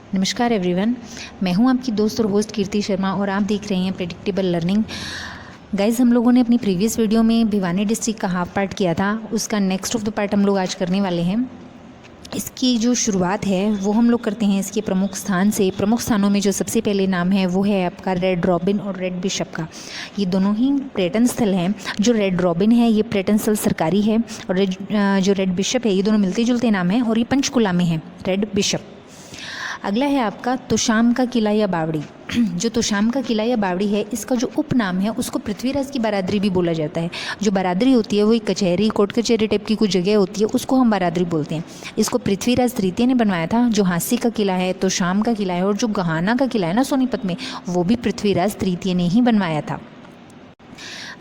नमस्कार एवरीवन, मैं हूं आपकी दोस्त और होस्ट कीर्ति शर्मा और आप देख रहे हैं प्रेडिक्टेबल लर्निंग। गाइज़, हम लोगों ने अपनी प्रीवियस वीडियो में भिवानी डिस्ट्रिक्ट का हाफ पार्ट किया था, उसका नेक्स्ट ऑफ द पार्ट हम लोग आज करने वाले हैं। इसकी जो शुरुआत है वो हम लोग करते हैं इसके प्रमुख स्थान से। प्रमुख स्थानों में जो सबसे पहले नाम है वो है आपका रेड रॉबिन और रेड बिशप का। ये दोनों ही पर्यटन स्थल हैं। जो रेड रॉबिन है ये पर्यटन स्थल सरकारी है और जो रेड बिशप है ये दोनों मिलते जुलते नाम हैं और ये पंचकुला में है, रेड बिशप। अगला है आपका तोशाम का किला या बावड़ी। जो तोशाम का किला या बावड़ी है इसका जो उपनाम है उसको पृथ्वीराज की बारादरी भी बोला जाता है। जो बारादरी होती है वो एक कचहरी, कोर्ट कचहरी टाइप की कुछ जगह होती है, उसको हम बारादरी बोलते हैं। इसको पृथ्वीराज तृतीय ने बनवाया था। जो हांसी का किला है, तोशाम का किला है और जो गहाना का किला है ना सोनीपत में, वो भी पृथ्वीराज तृतीय ने ही बनवाया था।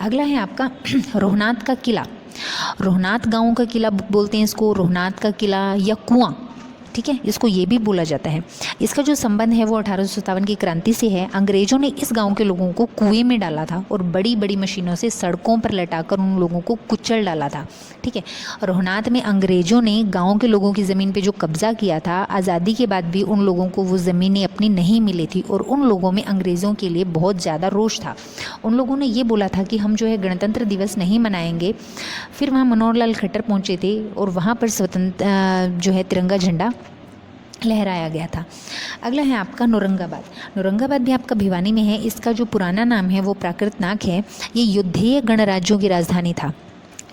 अगला है आपका रोहनाथ का किला। रोहनाथ गाँव का किला बोलते हैं इसको, रोहनाथ का किला या कुआं, ठीक है, इसको ये भी बोला जाता है। इसका जो संबंध है वो 1857 की क्रांति से है। अंग्रेजों ने इस गांव के लोगों को कुएं में डाला था और बड़ी बड़ी मशीनों से सड़कों पर लटाकर उन लोगों को कुचल डाला था, ठीक है। रोहनाथ में अंग्रेजों ने गांव के लोगों की ज़मीन पे जो कब्जा किया था, आज़ादी के बाद भी उन लोगों को वो ज़मीनें अपनी नहीं मिली थी और उन लोगों में अंग्रेज़ों के लिए बहुत ज़्यादा रोष था। उन लोगों ने ये बोला था कि हम जो है गणतंत्र दिवस नहीं मनाएंगे। फिर वहाँ मनोहर लाल खट्टर पहुँचे थे और वहाँ पर स्वतंत्र जो है तिरंगा झंडा लहराया गया था। अगला है आपका नौरंगाबाद। नौरंगाबाद भी आपका भिवानी में है। इसका जो पुराना नाम है वो प्राकृतनाक है। ये युद्धेय गणराज्यों की राजधानी था।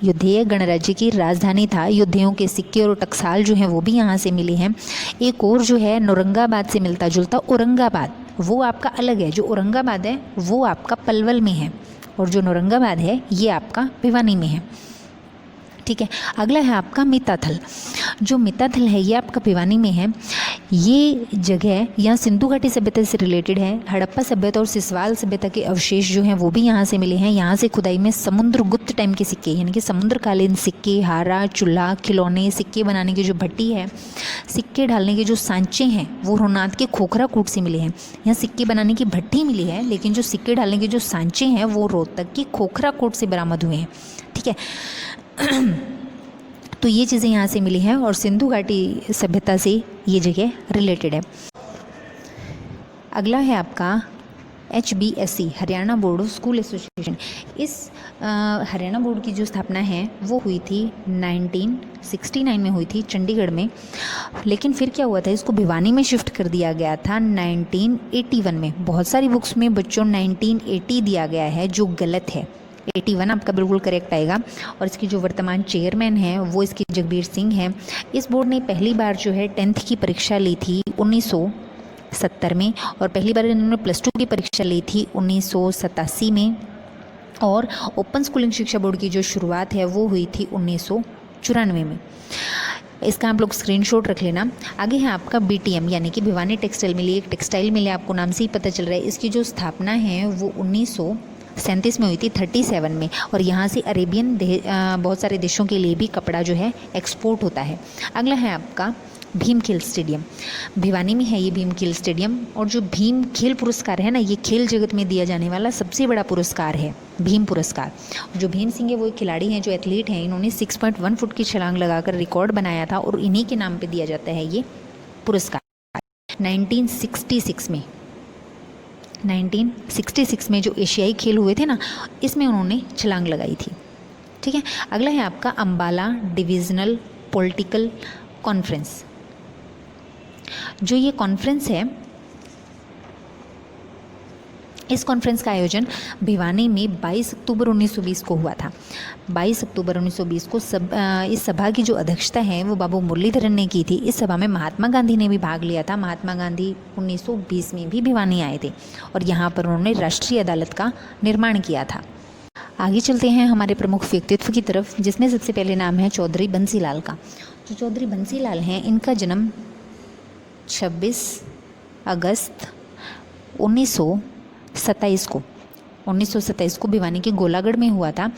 युद्धेय गणराज्य की राजधानी था। युद्धेयों के सिक्के और टकसाल जो हैं वो भी यहाँ से मिले हैं। एक और जो है नौरंगाबाद से मिलता जुलता औरंगाबाद, वो आपका अलग है। जो औरंगाबाद है वो आपका पलवल में है और जो नौरंगाबाद है ये आपका भिवानी में है, ठीक है। अगला है आपका मिताथल। जो मिताथल है ये आपका भिवानी में है। ये जगह यहाँ सिंधु घाटी सभ्यता से रिलेटेड है। हड़प्पा सभ्यता और सिसवाल सभ्यता के अवशेष जो हैं वो भी यहाँ से मिले हैं। यहाँ से खुदाई में समुद्रगुप्त टाइम के सिक्के, यानी कि समुद्रकालीन सिक्के, हारा, चूल्हा, खिलौने, सिक्के बनाने की जो भट्टी है, सिक्के ढालने के जो सांचे हैं वो रोहनाथ के खोखरा कूट से मिले हैं। यहाँ सिक्के बनाने की भट्टी मिली है लेकिन जो सिक्के ढालने के जो सांचे हैं वो रोहतक की खोखरा कूट से बरामद हुए हैं, ठीक है। तो ये चीज़ें यहाँ से मिली हैं और सिंधु घाटी सभ्यता से ये जगह रिलेटेड है। अगला है आपका HBSC, Haryana board school association. इस हरियाणा बोर्ड की जो स्थापना है वो हुई थी 1969 में हुई थी चंडीगढ़ में। लेकिन फिर क्या हुआ था, इसको भिवानी में शिफ्ट कर दिया गया था 1981 में। बहुत सारी बुक्स में बच्चों 1980 दिया गया है जो गलत है। 81 आपका बिल्कुल करेक्ट आएगा। और इसकी जो वर्तमान चेयरमैन है वो इसकी जगबीर सिंह है। इस बोर्ड ने पहली बार जो है 10th की परीक्षा ली थी 1970 में और पहली बार इन्होंने +2 की परीक्षा ली थी 1987 में। और ओपन स्कूलिंग शिक्षा बोर्ड की जो शुरुआत है वो हुई थी 1994 में। इसका आप लोग स्क्रीनशॉट रख लेना। आगे है आपका BTM यानी कि भिवानी टेक्सटाइल मिल। एक टेक्सटाइल मिल है, आपको नाम से ही पता चल रहा है। इसकी जो स्थापना है वो 1937 में हुई थी, 37 में। और यहाँ से अरेबियन बहुत सारे देशों के लिए भी कपड़ा जो है एक्सपोर्ट होता है। अगला है आपका भीम खेल स्टेडियम। भिवानी में है ये भीम खेल स्टेडियम। और जो भीम खेल पुरस्कार है ना, ये खेल जगत में दिया जाने वाला सबसे बड़ा पुरस्कार है, भीम पुरस्कार। जो भीम सिंह है वो एक खिलाड़ी हैं, जो एथलीट हैं। इन्होंने 6.1 फुट की छलांग लगाकर रिकॉर्ड बनाया था और इन्हीं के नाम पे दिया जाता है ये पुरस्कार। 1966 में जो एशियाई खेल हुए थे ना, इसमें उन्होंने छलांग लगाई थी, ठीक है। अगला है आपका अम्बाला डिविजनल पॉलिटिकल कॉन्फ्रेंस। जो ये कॉन्फ्रेंस है, इस कॉन्फ्रेंस का आयोजन भिवानी में 22 अक्टूबर 1920 को हुआ था। 22 अक्टूबर 1920 को इस सभा की जो अध्यक्षता है वो बाबू मुरलीधरन ने की थी। इस सभा में महात्मा गांधी ने भी भाग लिया था। महात्मा गांधी 1920 में भी भिवानी आए थे और यहाँ पर उन्होंने राष्ट्रीय अदालत का निर्माण किया था। आगे चलते हैं हमारे प्रमुख व्यक्तित्व की तरफ, जिसमें सबसे पहले नाम है चौधरी बंसीलाल का। जो चौधरी बंसीलाल हैं, इनका जन्म 26 अगस्त 1927 को भिवानी के गोलागढ़ में हुआ था।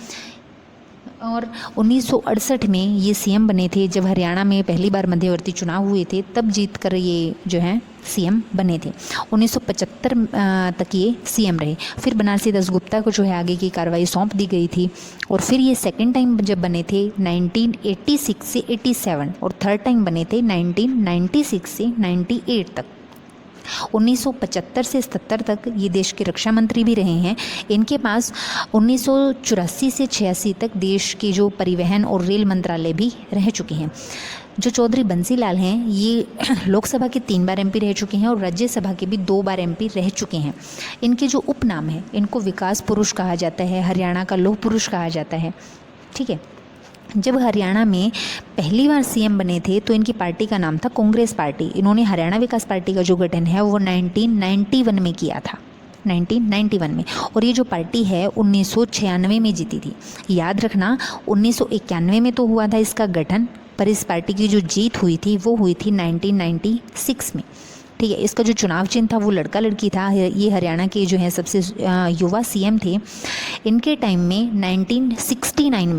और 1968 में ये CM बने थे। जब हरियाणा में पहली बार मध्यवर्ती चुनाव हुए थे तब जीत कर ये जो है CM बने थे। 1975 तक ये CM रहे। फिर बनारसी दासगुप्ता को जो है आगे की कार्रवाई सौंप दी गई थी। और फिर ये सेकंड टाइम जब बने थे 1986 से 87 और थर्ड टाइम बने थे 1996 से 98 तक। 1975 से 77 तक ये देश के रक्षा मंत्री भी रहे हैं। इनके पास 1984 से 86 तक देश के जो परिवहन और रेल मंत्रालय भी रह चुके हैं। जो चौधरी बंसीलाल हैं ये लोकसभा के 3 बार एमपी रह चुके हैं और राज्यसभा के भी 2 बार एमपी रह चुके हैं। इनके जो उपनाम है, इनको विकास पुरुष कहा जाता है, हरियाणा का लौह पुरुष कहा जाता है। ठीक है, जब हरियाणा में पहली बार सीएम बने थे तो इनकी पार्टी का नाम था कांग्रेस पार्टी। इन्होंने हरियाणा विकास पार्टी का जो गठन है वो 1991 में किया था, 1991 में। और ये जो पार्टी है 1996 में जीती थी। याद रखना 1991 में तो हुआ था इसका गठन, पर इस पार्टी की जो जीत हुई थी वो हुई थी 1996 में। ठीक है, इसका जो चुनाव चिन्ह था वो लड़का लड़की था। ये हरियाणा के जो है सबसे युवा सीएम थे। इनके टाइम में 1969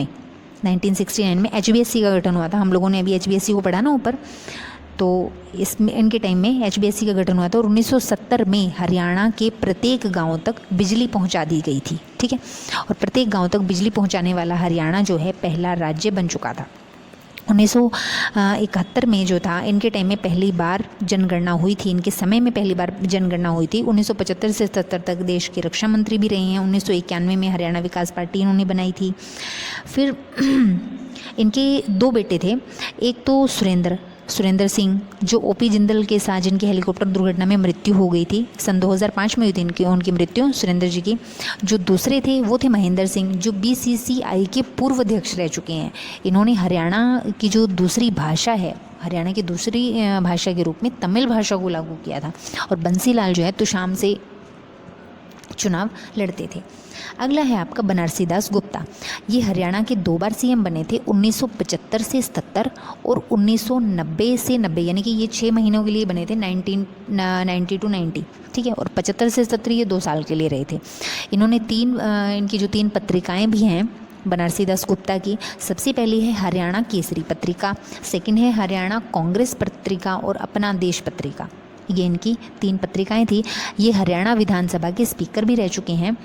में HBSC का गठन हुआ था। हम लोगों ने अभी HBSC को पढ़ा ना ऊपर, तो इसमें इनके टाइम में HBSC का गठन हुआ था। और 1970 में हरियाणा के प्रत्येक गांव तक बिजली पहुंचा दी गई थी। ठीक है, और प्रत्येक गांव तक बिजली पहुंचाने वाला हरियाणा जो है पहला राज्य बन चुका था। 1971 में जो था इनके टाइम में पहली बार जनगणना हुई थी। इनके समय में पहली बार जनगणना हुई थी। 1975 से 77 तक देश के रक्षा मंत्री भी रहे हैं। 1991 में हरियाणा विकास पार्टी इन्होंने बनाई थी। फिर इनके 2 बेटे थे। एक तो सुरेंद्र सिंह जो OP जिंदल के साथ जिनकी हेलीकॉप्टर दुर्घटना में मृत्यु हो गई थी, सन 2005 में हुई थी उनकी मृत्यु सुरेंद्र जी की। जो दूसरे थे वो थे महेंद्र सिंह जो BCCI के पूर्व अध्यक्ष रह चुके हैं। इन्होंने हरियाणा की जो दूसरी भाषा है, हरियाणा की दूसरी भाषा के रूप में तमिल भाषा को लागू किया था। और बंसीलाल जो है तुशाम से चुनाव लड़ते थे। अगला है आपका बनारसी दास गुप्ता। ये हरियाणा के 2 बार सीएम बने थे, 1975 से 77 और 1990 से 90, यानी कि ये 6 महीनों के लिए बने थे, 1990 to 90। ठीक है, और 75 से 77 ये 2 साल के लिए रहे थे। इन्होंने इनकी जो 3 पत्रिकाएं भी हैं बनारसी दास गुप्ता की, सबसे पहली है हरियाणा केसरी पत्रिका, सेकंड है हरियाणा कांग्रेस पत्रिका और अपना देश पत्रिका। ये इनकी 3 पत्रिकाएं थी। ये हरियाणा विधानसभा के स्पीकर भी रह चुके हैं।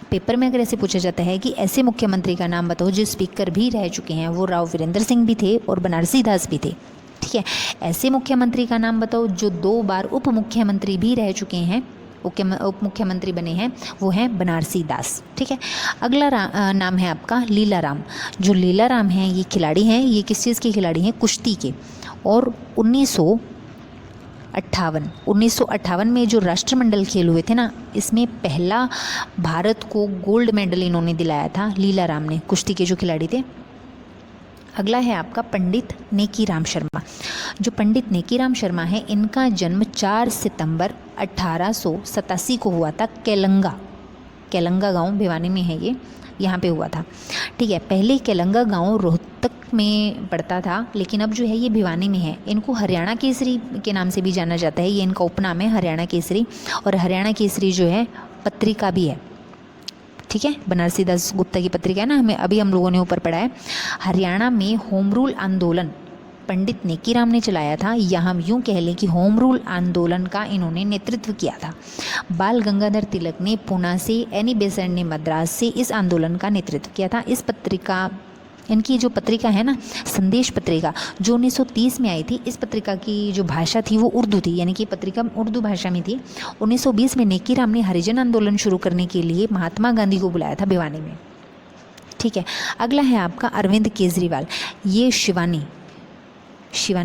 पेपर में अगर ऐसे पूछा जाता है कि ऐसे मुख्यमंत्री का नाम बताओ जो स्पीकर भी रह चुके हैं, वो राव वीरेंद्र सिंह भी थे और बनारसी दास भी थे। ठीक है, ऐसे मुख्यमंत्री का नाम बताओ जो 2 बार उप मुख्यमंत्री भी रह चुके हैं, उप मुख्यमंत्री बने हैं, वो हैं बनारसी दास। ठीक है, अगला नाम है आपका लीलाराम। जो लीलाराम हैं ये खिलाड़ी हैं। ये किस चीज़ के खिलाड़ी हैं? कुश्ती के। और 1958 में जो राष्ट्रमंडल खेल हुए थे ना, इसमें पहला भारत को गोल्ड मेडल इन्होंने दिलाया था, लीलाराम ने, कुश्ती के जो खिलाड़ी थे। अगला है आपका पंडित नेकीराम शर्मा। जो पंडित नेकीराम शर्मा है इनका जन्म 4 सितंबर 1887 को हुआ था। केलंगा गांव भिवानी में है ये, यहाँ पे हुआ था। ठीक है, पहले केलंगा गांव रोहतक में पड़ता था, लेकिन अब जो है ये भिवानी में है। इनको हरियाणा केसरी के नाम से भी जाना जाता है। ये इनका उपनाम है हरियाणा केसरी। और हरियाणा केसरी जो है पत्रिका भी है। ठीक है, बनारसी दास गुप्ता की पत्रिका है ना, हम लोगों ने ऊपर पढ़ा है। हरियाणा में होम रूल आंदोलन पंडित नेकीराम ने चलाया था, या हम यूँ कह लें कि होम रूल आंदोलन का इन्होंने नेतृत्व किया था। बाल गंगाधर तिलक ने पुणे से, एनी बेसेंट ने मद्रास से इस आंदोलन का नेतृत्व किया था। इस पत्रिका, इनकी जो पत्रिका है ना, संदेश पत्रिका, जो 1930 में आई थी, इस पत्रिका की जो भाषा थी वो उर्दू थी, यानी कि पत्रिका उर्दू भाषा में थी। 1920 में नेकीराम ने हरिजन आंदोलन शुरू करने के लिए महात्मा गांधी को बुलाया था भिवानी में। ठीक है, अगला है आपका अरविंद केजरीवाल। ये शिवानी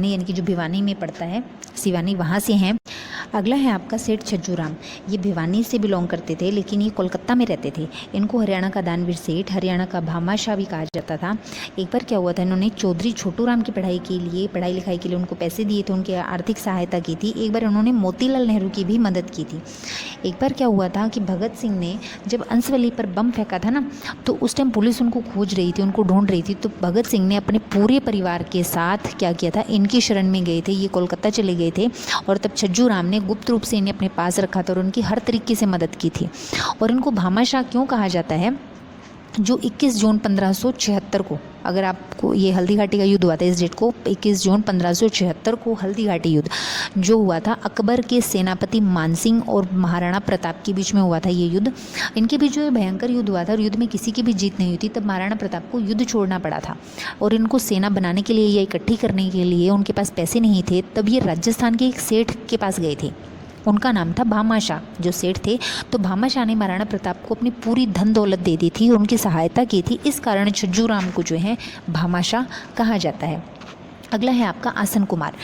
यानी कि जो भिवानी में पड़ता है, सिवानी, वहाँ से हैं। अगला है आपका सेठ छज्जूराम। ये भिवानी से बिलोंग करते थे, लेकिन ये कोलकाता में रहते थे। इनको हरियाणा का दानवीर सेठ, हरियाणा का भामाशाह भी कहा जाता था। एक बार क्या हुआ था, इन्होंने चौधरी छोटू राम की पढ़ाई लिखाई के लिए उनको पैसे दिए थे, उनकी आर्थिक सहायता की थी। एक बार उन्होंने मोतीलाल नेहरू की भी मदद की थी। एक बार क्या हुआ था कि भगत सिंह ने जब अंसवली पर बम फेंका था ना, तो उस टाइम पुलिस उनको खोज रही थी, उनको ढूंढ रही थी। तो भगत सिंह ने अपने पूरे परिवार के साथ क्या किया था, इनकी शरण में गए थे। ये कोलकाता चले गए थे और तब छज्जू राम ने गुप्त रूप से इन्हें अपने पास रखा था और उनकी हर तरीके से मदद की थी। और इनको भामाशाह क्यों कहा जाता है? जो 21 जून 1576 को, अगर आपको ये हल्दी घाटी का युद्ध हुआ था, इस डेट को 21 जून 1576 को हल्दी घाटी युद्ध जो हुआ था अकबर के सेनापति मानसिंह और महाराणा प्रताप के बीच में हुआ था ये युद्ध। इनके बीच जो भयंकर युद्ध हुआ था और युद्ध में किसी की भी जीत नहीं हुई थी, तब महाराणा प्रताप को युद्ध छोड़ना पड़ा था और इनको सेना बनाने के लिए या इकट्ठी करने के लिए उनके पास पैसे नहीं थे। तब ये राजस्थान के एक सेठ के पास गए थे, उनका नाम था भामाशाह जो सेठ थे। तो भामाशाह ने महाराणा प्रताप को अपनी पूरी धन दौलत दे दी थी और उनकी सहायता की थी, इस कारण छज्जूराम को जो है भामाशाह कहा जाता है। अगला है आपका आसन कुमार।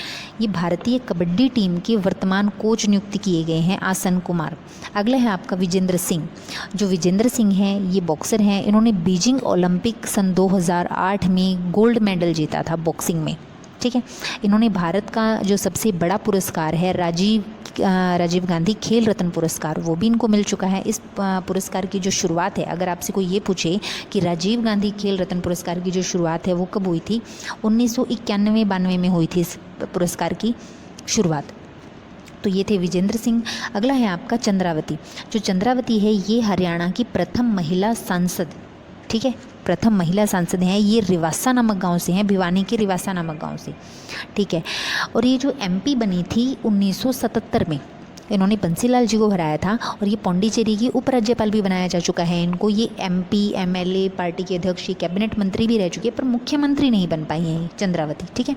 ये भारतीय कबड्डी टीम के वर्तमान कोच नियुक्त किए गए हैं आसन कुमार। अगला है आपका विजेंद्र सिंह। जो विजेंद्र सिंह हैं ये बॉक्सर हैं, इन्होंने बीजिंग ओलंपिक सन 2008 में गोल्ड मेडल जीता था बॉक्सिंग में, ठीक है। इन्होंने भारत का जो सबसे बड़ा पुरस्कार है राजीव गांधी खेल रत्न पुरस्कार, वो भी इनको मिल चुका है। इस पुरस्कार की जो शुरुआत है, अगर आपसे कोई ये पूछे कि राजीव गांधी खेल रत्न पुरस्कार की जो शुरुआत है वो कब हुई थी, 1991-92 में हुई थी इस पुरस्कार की शुरुआत। तो ये थे विजेंद्र सिंह। अगला है आपका चंद्रावती। जो चंद्रावती है ये हरियाणा की प्रथम महिला सांसद, ठीक है, प्रथम महिला सांसद हैं। ये रिवासा नामक गांव से हैं, भिवानी के रिवासा नामक गांव से, ठीक है। और ये जो एमपी बनी थी 1977 में, इन्होंने बंसीलाल जी को हराया था और ये पौंडीचेरी की उपराज्यपाल भी बनाया जा चुका है इनको। ये एमपी एमएलए पार्टी के अध्यक्ष, कैबिनेट मंत्री भी रह चुकी है, पर मुख्यमंत्री नहीं बन पाई हैं चंद्रावती, ठीक है।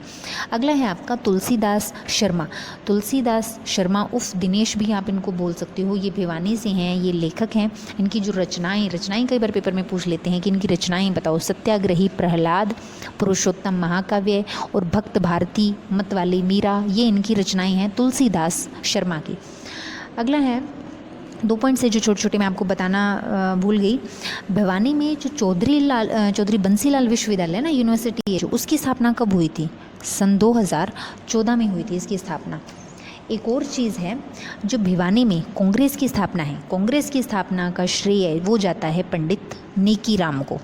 अगला है आपका तुलसीदास शर्मा। तुलसीदास शर्मा उर्फ दिनेश भी आप इनको बोल सकते हो। ये भिवानी से हैं, ये लेखक हैं। इनकी जो रचनाएं कई बार पेपर में पूछ लेते हैं कि इनकी रचनाएं बताओ। सत्याग्रही प्रहलाद, पुरुषोत्तम महाकाव्य और भक्त भारती मतवाली मीरा, ये इनकी रचनाएं हैं तुलसीदास शर्मा की। अगला है 2 पॉइंट्स है जो छोटे छोटे मैं आपको बताना भूल गई। भिवानी में जो चौधरी बंसीलाल विश्वविद्यालय ना यूनिवर्सिटी है, जो उसकी स्थापना कब हुई थी? सन 2014 में हुई थी इसकी स्थापना। एक और चीज़ है, जो भिवानी में कांग्रेस की स्थापना है, कांग्रेस की स्थापना का श्रेय वो जाता है पंडित नेकी राम को।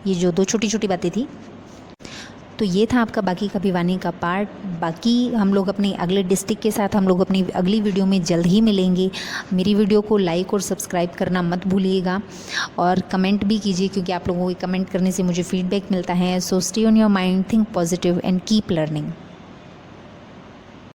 ये जो 2 छोटी छोटी बातें थी। तो ये था आपका बाकी का भिवानी का पार्ट। बाकी हम लोग अपने अगले डिस्ट्रिक्ट के साथ हम लोग अपनी अगली वीडियो में जल्द ही मिलेंगे। मेरी वीडियो को लाइक और सब्सक्राइब करना मत भूलिएगा और कमेंट भी कीजिए, क्योंकि आप लोगों के कमेंट करने से मुझे फीडबैक मिलता है। So stay on your mind, think positive and keep learning.